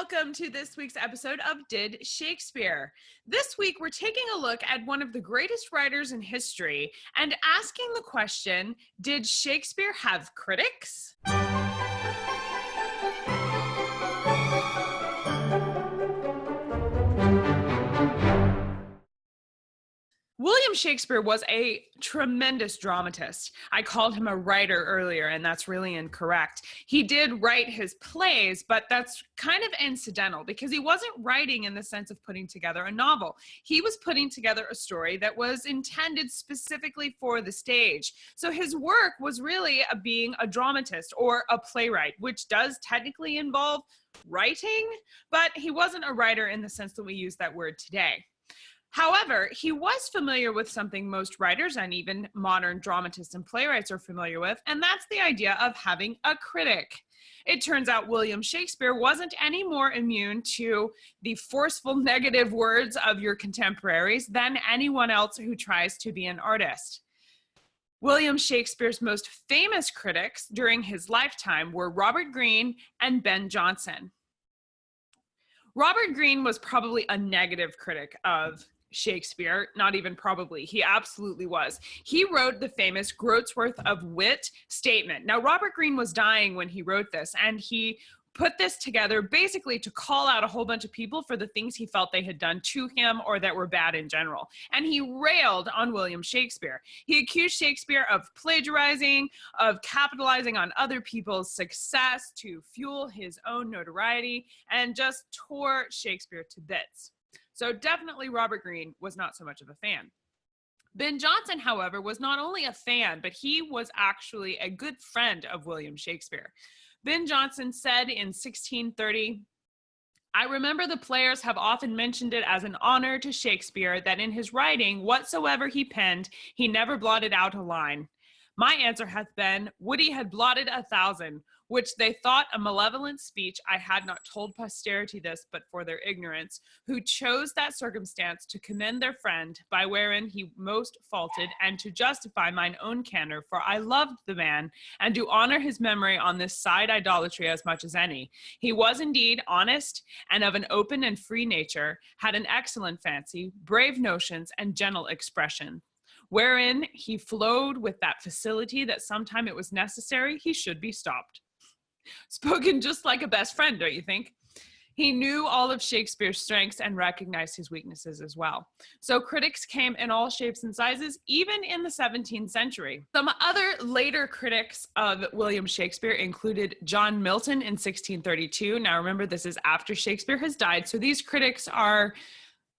welcome to this week's episode of Did Shakespeare. This week, we're taking a look at one of the greatest writers in history and asking the question, did Shakespeare have critics? William Shakespeare was a tremendous dramatist. I called him a writer earlier, and that's really incorrect. He did write his plays, but that's kind of incidental because he wasn't writing in the sense of putting together a novel. He was putting together a story that was intended specifically for the stage. So his work was really being a dramatist or a playwright, which does technically involve writing, but he wasn't a writer in the sense that we use that word today. However, he was familiar with something most writers and even modern dramatists and playwrights are familiar with, and that's the idea of having a critic. It turns out William Shakespeare wasn't any more immune to the forceful negative words of your contemporaries than anyone else who tries to be an artist. William Shakespeare's most famous critics during his lifetime were Robert Greene and Ben Jonson. Robert Greene was probably a negative critic of Shakespeare, not even probably, he absolutely was. He wrote the famous Groat's Worth of Wit statement. Now, Robert Greene was dying when he wrote this, and he put this together basically to call out a whole bunch of people for the things he felt they had done to him or that were bad in general. And he railed on William Shakespeare. He accused Shakespeare of plagiarizing, of capitalizing on other people's success to fuel his own notoriety, and just tore Shakespeare to bits. So definitely Robert Greene was not so much of a fan. Ben Jonson, however, was not only a fan, but he was actually a good friend of William Shakespeare. Ben Jonson said in 1630, "I remember the players have often mentioned it as an honor to Shakespeare that in his writing, whatsoever he penned, he never blotted out a line. My answer hath been, would he had blotted 1,000, which they thought a malevolent speech. I had not told posterity this, but for their ignorance, who chose that circumstance to commend their friend, by wherein he most faulted, and to justify mine own candor, for I loved the man, and do honor his memory on this side idolatry as much as any. He was indeed honest, and of an open and free nature, had an excellent fancy, brave notions, and gentle expression, wherein he flowed with that facility that sometime it was necessary he should be stopped." Spoken just like a best friend, don't you think? He knew all of Shakespeare's strengths and recognized his weaknesses as well. So critics came in all shapes and sizes, even in the 17th century. Some other later critics of William Shakespeare included John Milton in 1632. Now remember, this is after Shakespeare has died, so these critics are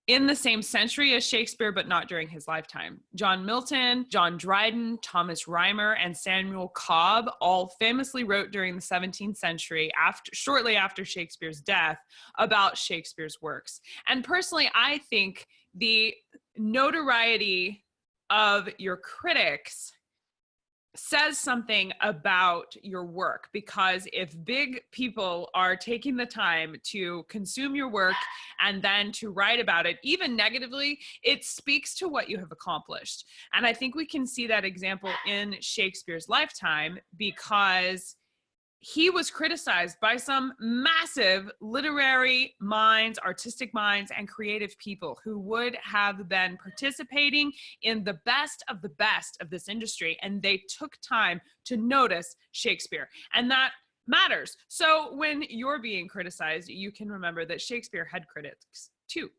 in the same century as Shakespeare, but not during his lifetime. John Milton, John Dryden, Thomas Rymer, and Samuel Cobb all famously wrote during the 17th century, shortly after Shakespeare's death, about Shakespeare's works. And personally, I think the notoriety of your critics says something about your work, because if big people are taking the time to consume your work and then to write about it, even negatively, it speaks to what you have accomplished. And I think we can see that example in Shakespeare's lifetime, because he was criticized by some massive literary minds, artistic minds, and creative people who would have been participating in the best of this industry, and they took time to notice Shakespeare, and that matters. So when you're being criticized, you can remember that Shakespeare had critics too.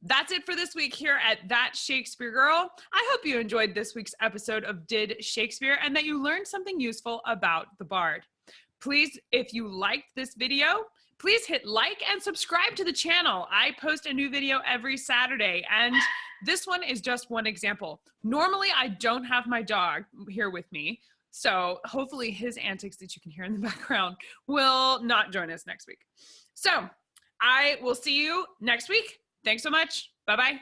That's it for this week here at That Shakespeare Girl. I hope you enjoyed this week's episode of Did Shakespeare and that you learned something useful about the Bard. Please, if you liked this video, please hit like and subscribe to the channel. I post a new video every Saturday, and this one is just one example. Normally, I don't have my dog here with me, so hopefully his antics that you can hear in the background will not join us next week. So I will see you next week. Thanks so much. Bye-bye.